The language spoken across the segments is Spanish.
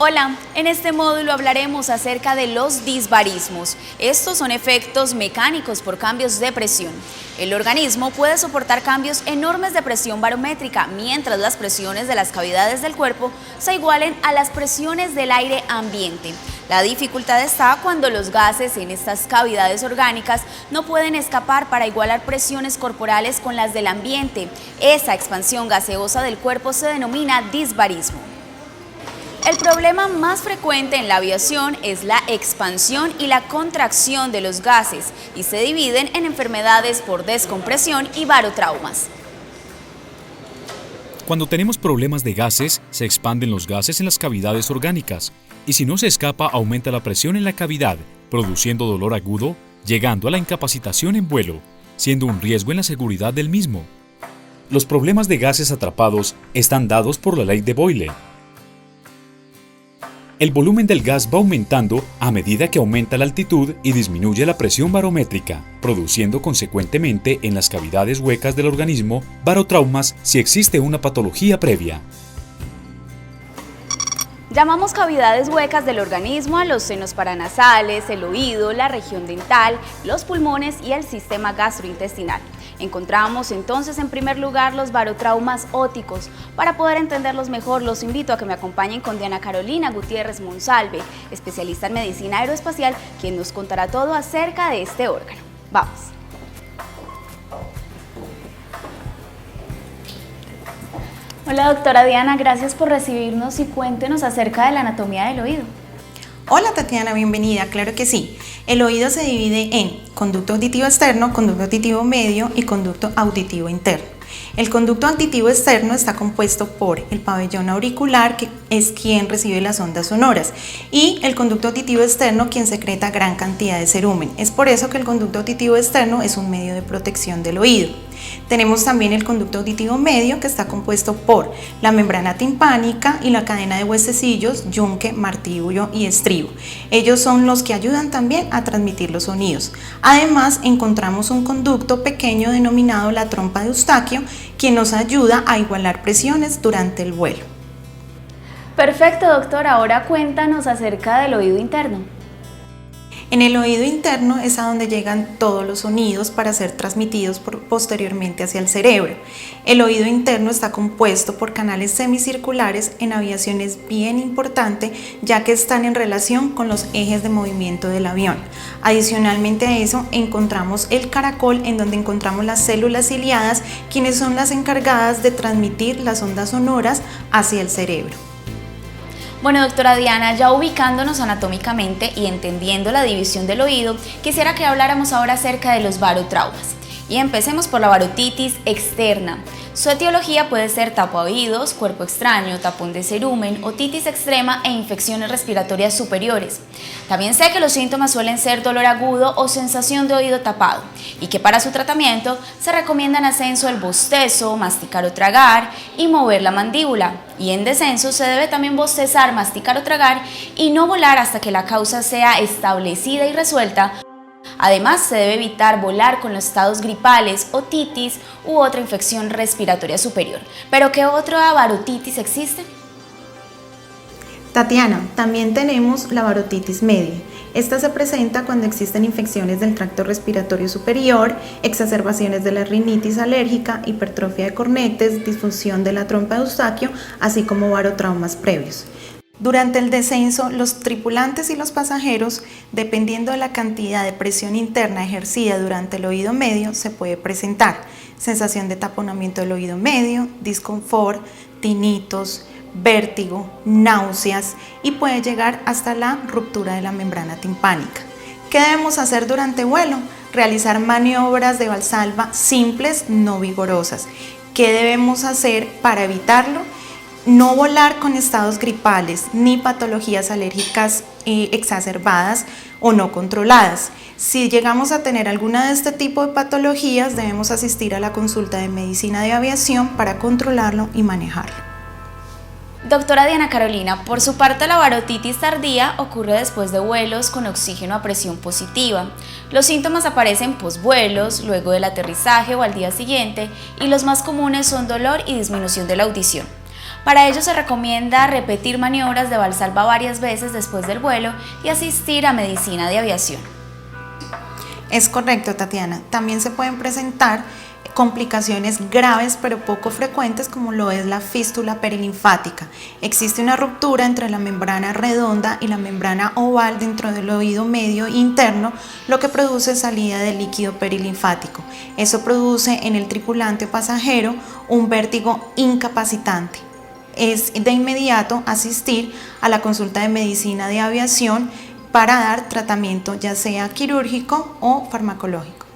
Hola, en este módulo hablaremos acerca de los disbarismos. Estos son efectos mecánicos por cambios de presión. El organismo puede soportar cambios enormes de presión barométrica, mientras las presiones de las cavidades del cuerpo se igualen a las presiones del aire ambiente. La dificultad está cuando los gases en estas cavidades orgánicas no pueden escapar para igualar presiones corporales con las del ambiente. Esa expansión gaseosa del cuerpo se denomina disbarismo. El problema más frecuente en la aviación es la expansión y la contracción de los gases y se dividen en enfermedades por descompresión y barotraumas. Cuando tenemos problemas de gases, se expanden los gases en las cavidades orgánicas y si no se escapa aumenta la presión en la cavidad, produciendo dolor agudo, llegando a la incapacitación en vuelo, siendo un riesgo en la seguridad del mismo. Los problemas de gases atrapados están dados por la ley de Boyle. El volumen del gas va aumentando a medida que aumenta la altitud y disminuye la presión barométrica, produciendo consecuentemente en las cavidades huecas del organismo barotraumas si existe una patología previa. Llamamos cavidades huecas del organismo a los senos paranasales, el oído, la región dental, los pulmones y el sistema gastrointestinal. Encontramos entonces en primer lugar los barotraumas óticos. Para poder entenderlos mejor, los invito a que me acompañen con Diana Carolina Gutiérrez Monsalve, especialista en medicina aeroespacial, quien nos contará todo acerca de este órgano. Vamos. Hola doctora Diana, gracias por recibirnos y cuéntenos acerca de la anatomía del oído. Hola Tatiana, bienvenida, claro que sí. El oído se divide en conducto auditivo externo, conducto auditivo medio y conducto auditivo interno. El conducto auditivo externo está compuesto por el pabellón auricular, que es quien recibe las ondas sonoras, y el conducto auditivo externo, quien secreta gran cantidad de cerumen. Es por eso que el conducto auditivo externo es un medio de protección del oído. Tenemos también el conducto auditivo medio, que está compuesto por la membrana timpánica y la cadena de huesecillos, yunque, martillo y estribo. Ellos son los que ayudan también a transmitir los sonidos. Además, encontramos un conducto pequeño denominado la trompa de Eustaquio, quien nos ayuda a igualar presiones durante el vuelo. Perfecto, doctora. Ahora cuéntanos acerca del oído interno. En el oído interno es a donde llegan todos los sonidos para ser transmitidos posteriormente hacia el cerebro. El oído interno está compuesto por canales semicirculares. En aviación es bien importante ya que están en relación con los ejes de movimiento del avión. Adicionalmente a eso encontramos el caracol, en donde encontramos las células ciliadas, quienes son las encargadas de transmitir las ondas sonoras hacia el cerebro. Bueno, doctora Diana, ya ubicándonos anatómicamente y entendiendo la división del oído, quisiera que habláramos ahora acerca de los barotraumas. Y empecemos por la barotitis externa. Su etiología puede ser tapaoídos, cuerpo extraño, tapón de cerumen, otitis extrema e infecciones respiratorias superiores. También sé que los síntomas suelen ser dolor agudo o sensación de oído tapado y que para su tratamiento se recomienda en ascenso el bostezo, masticar o tragar y mover la mandíbula. Y en descenso se debe también bostezar, masticar o tragar y no volar hasta que la causa sea establecida y resuelta. Además, se debe evitar volar con los estados gripales, otitis u otra infección respiratoria superior. ¿Pero qué otra barotitis existe? Tatiana, también tenemos la barotitis media. Esta se presenta cuando existen infecciones del tracto respiratorio superior, exacerbaciones de la rinitis alérgica, hipertrofia de cornetes, disfunción de la trompa de Eustaquio, así como barotraumas previos. Durante el descenso, los tripulantes y los pasajeros, dependiendo de la cantidad de presión interna ejercida durante el oído medio, se puede presentar sensación de taponamiento del oído medio, disconfort, tinitos, vértigo, náuseas y puede llegar hasta la ruptura de la membrana timpánica. ¿Qué debemos hacer durante vuelo? Realizar maniobras de valsalva simples, no vigorosas. ¿Qué debemos hacer para evitarlo? No volar con estados gripales ni patologías alérgicas exacerbadas o no controladas. Si llegamos a tener alguna de este tipo de patologías, debemos asistir a la consulta de medicina de aviación para controlarlo y manejarlo. Doctora Diana Carolina, por su parte la barotitis tardía ocurre después de vuelos con oxígeno a presión positiva. Los síntomas aparecen posvuelos, luego del aterrizaje o al día siguiente y los más comunes son dolor y disminución de la audición. Para ello se recomienda repetir maniobras de Valsalva varias veces después del vuelo y asistir a medicina de aviación. Es correcto, Tatiana. También se pueden presentar complicaciones graves pero poco frecuentes como lo es la fístula perilinfática. Existe una ruptura entre la membrana redonda y la membrana oval dentro del oído medio interno, lo que produce salida de líquido perilinfático. Eso produce en el tripulante o pasajero un vértigo incapacitante. Es de inmediato asistir a la consulta de medicina de aviación para dar tratamiento ya sea quirúrgico o farmacológico.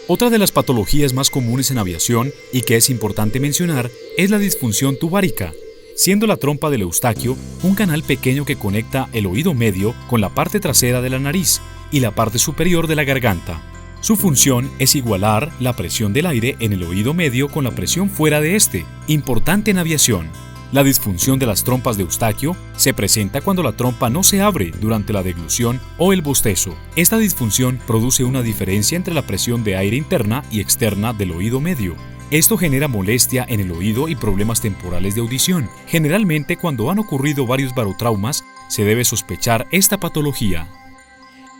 Otra de las patologías más comunes en aviación y que es importante mencionar es la disfunción tubárica, siendo la trompa del eustaquio un canal pequeño que conecta el oído medio con la parte trasera de la nariz y la parte superior de la garganta. Su función es igualar la presión del aire en el oído medio con la presión fuera de este, importante en aviación. La disfunción de las trompas de eustaquio se presenta cuando la trompa no se abre durante la deglución o el bostezo. Esta disfunción produce una diferencia entre la presión de aire interna y externa del oído medio. Esto genera molestia en el oído y problemas temporales de audición. Generalmente, cuando han ocurrido varios barotraumas, se debe sospechar esta patología.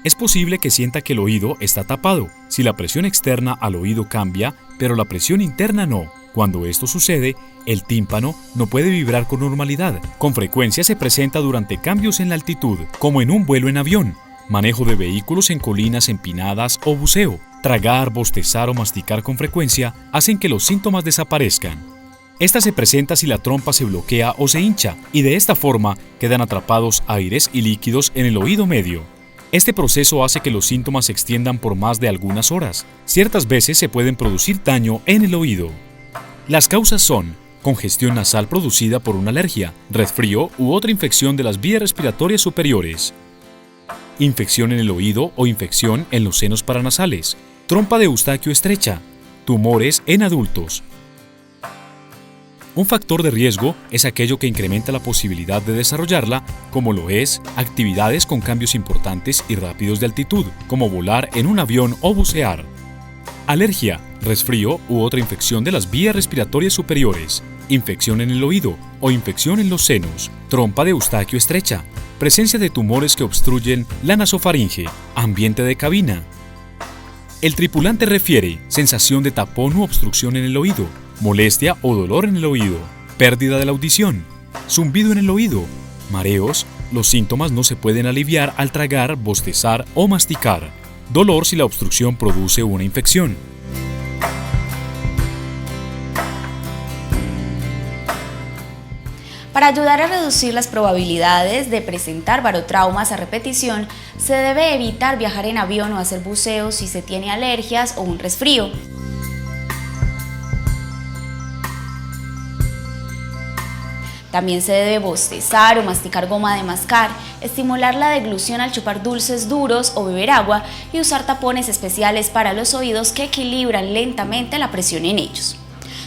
Es posible que sienta que el oído está tapado, si la presión externa al oído cambia, pero la presión interna no. Cuando esto sucede, el tímpano no puede vibrar con normalidad. Con frecuencia se presenta durante cambios en la altitud, como en un vuelo en avión, manejo de vehículos en colinas empinadas o buceo. Tragar, bostezar o masticar con frecuencia hacen que los síntomas desaparezcan. Esta se presenta si la trompa se bloquea o se hincha, y de esta forma quedan atrapados aires y líquidos en el oído medio. Este proceso hace que los síntomas se extiendan por más de algunas horas. Ciertas veces se pueden producir daño en el oído. Las causas son congestión nasal producida por una alergia, resfrío u otra infección de las vías respiratorias superiores, infección en el oído o infección en los senos paranasales, trompa de eustaquio estrecha, tumores en adultos. Un factor de riesgo es aquello que incrementa la posibilidad de desarrollarla, como lo es actividades con cambios importantes y rápidos de altitud, como volar en un avión o bucear. Alergia, resfrío u otra infección de las vías respiratorias superiores, infección en el oído o infección en los senos, trompa de eustaquio estrecha, presencia de tumores que obstruyen la nasofaringe, ambiente de cabina. El tripulante refiere sensación de tapón u obstrucción en el oído, molestia o dolor en el oído, pérdida de la audición, zumbido en el oído, mareos. Los síntomas no se pueden aliviar al tragar, bostezar o masticar. Dolor si la obstrucción produce una infección. Para ayudar a reducir las probabilidades de presentar barotraumas a repetición, se debe evitar viajar en avión o hacer buceo si se tiene alergias o un resfrío. También se debe bostezar o masticar goma de mascar, estimular la deglución al chupar dulces duros o beber agua y usar tapones especiales para los oídos que equilibran lentamente la presión en ellos.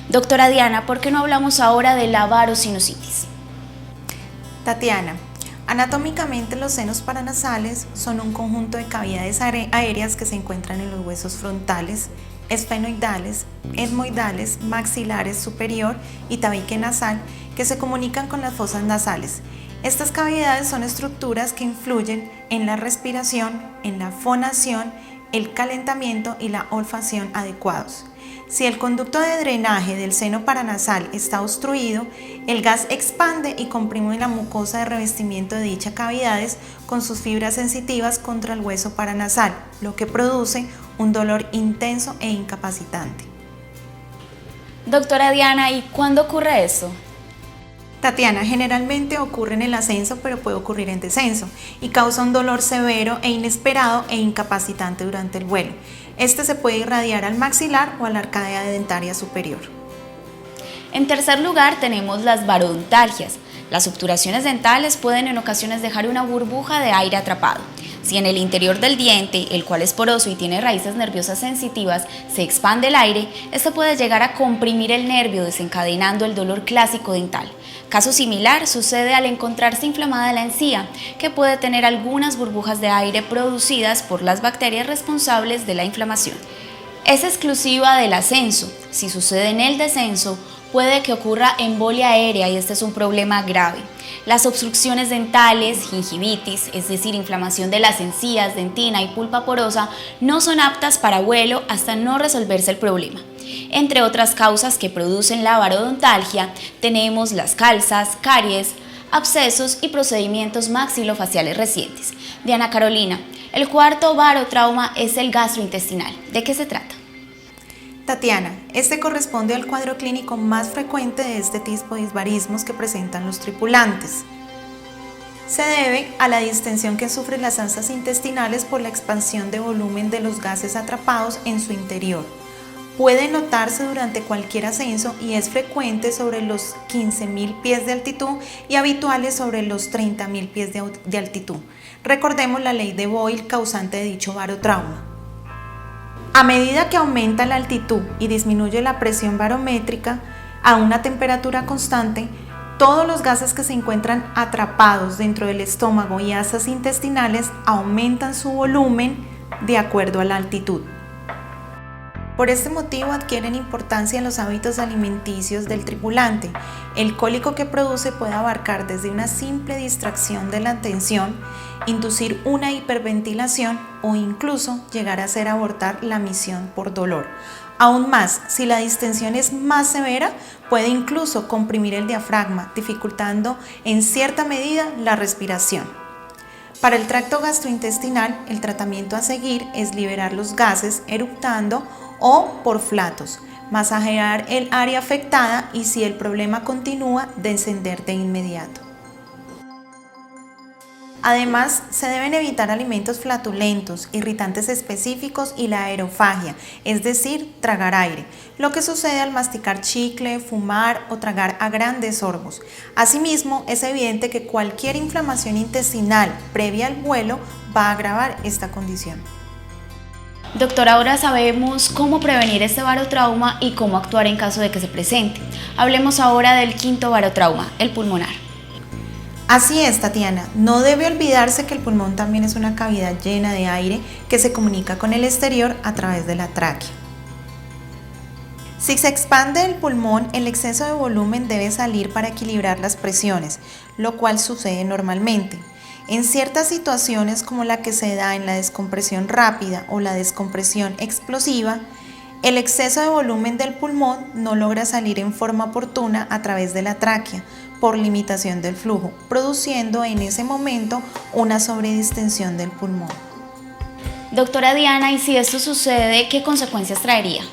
Doctora Diana, ¿por qué no hablamos ahora de la varosinusitis? Tatiana, anatómicamente los senos paranasales son un conjunto de cavidades aéreas que se encuentran en los huesos frontales, esfenoidales, etmoidales, maxilares superior y tabique nasal, que se comunican con las fosas nasales. Estas cavidades son estructuras que influyen en la respiración, en la fonación, el calentamiento y la olfacción adecuados. Si el conducto de drenaje del seno paranasal está obstruido, el gas expande y comprime la mucosa de revestimiento de dichas cavidades con sus fibras sensitivas contra el hueso paranasal, lo que produce un dolor intenso e incapacitante. Doctora Diana, ¿y cuándo ocurre eso? Tatiana, generalmente ocurre en el ascenso, pero puede ocurrir en descenso y causa un dolor severo e inesperado e incapacitante durante el vuelo. Este se puede irradiar al maxilar o a la arcadia dentaria superior. En tercer lugar tenemos las barodontalgias. Las obturaciones dentales pueden en ocasiones dejar una burbuja de aire atrapado. Si en el interior del diente, el cual es poroso y tiene raíces nerviosas sensitivas, se expande el aire, esto puede llegar a comprimir el nervio, desencadenando el dolor clásico dental. Caso similar sucede al encontrarse inflamada la encía, que puede tener algunas burbujas de aire producidas por las bacterias responsables de la inflamación. Es exclusiva del ascenso. Si sucede en el descenso, puede que ocurra embolia aérea y este es un problema grave. Las obstrucciones dentales, gingivitis, es decir, inflamación de las encías, dentina y pulpa porosa, no son aptas para vuelo hasta no resolverse el problema. Entre otras causas que producen la barodontalgia, tenemos las calzas, caries, abscesos y procedimientos maxilofaciales recientes. Diana Carolina, el cuarto barotrauma es el gastrointestinal. ¿De qué se trata? Tatiana, este corresponde al cuadro clínico más frecuente de este tipo de disbarismos que presentan los tripulantes. Se debe a la distensión que sufren las ansias intestinales por la expansión de volumen de los gases atrapados en su interior. Puede notarse durante cualquier ascenso y es frecuente sobre los 15.000 pies de altitud y habituales sobre los 30.000 pies de altitud. Recordemos la ley de Boyle causante de dicho barotrauma. A medida que aumenta la altitud y disminuye la presión barométrica a una temperatura constante, todos los gases que se encuentran atrapados dentro del estómago y asas intestinales aumentan su volumen de acuerdo a la altitud. Por este motivo adquieren importancia los hábitos alimenticios del tripulante. El cólico que produce puede abarcar desde una simple distracción de la atención, inducir una hiperventilación o incluso llegar a hacer abortar la misión por dolor. Aún más, si la distensión es más severa, puede incluso comprimir el diafragma, dificultando en cierta medida la respiración. Para el tracto gastrointestinal, el tratamiento a seguir es liberar los gases eructando o por flatos, masajear el área afectada y si el problema continúa, descender de inmediato. Además, se deben evitar alimentos flatulentos, irritantes específicos y la aerofagia, es decir, tragar aire, lo que sucede al masticar chicle, fumar o tragar a grandes sorbos. Asimismo, es evidente que cualquier inflamación intestinal previa al vuelo va a agravar esta condición. Doctora, ahora sabemos cómo prevenir este barotrauma y cómo actuar en caso de que se presente. Hablemos ahora del quinto barotrauma, el pulmonar. Así es, Tatiana, no debe olvidarse que el pulmón también es una cavidad llena de aire que se comunica con el exterior a través de la tráquea. Si se expande el pulmón, el exceso de volumen debe salir para equilibrar las presiones, lo cual sucede normalmente. En ciertas situaciones como la que se da en la descompresión rápida o la descompresión explosiva, el exceso de volumen del pulmón no logra salir en forma oportuna a través de la tráquea por limitación del flujo, produciendo en ese momento una sobredistensión del pulmón. Doctora Diana, ¿y si esto sucede, qué consecuencias traería?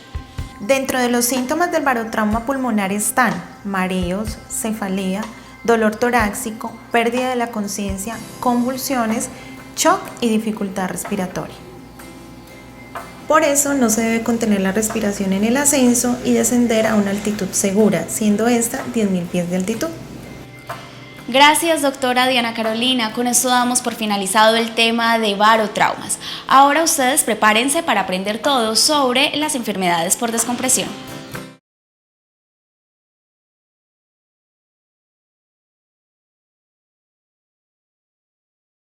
Dentro de los síntomas del barotrauma pulmonar están mareos, cefalea, dolor torácico, pérdida de la conciencia, convulsiones, shock y dificultad respiratoria. Por eso no se debe contener la respiración en el ascenso y descender a una altitud segura, siendo esta 10.000 pies de altitud. Gracias, doctora Diana Carolina. Con esto damos por finalizado el tema de barotraumas. Ahora ustedes prepárense para aprender todo sobre las enfermedades por descompresión.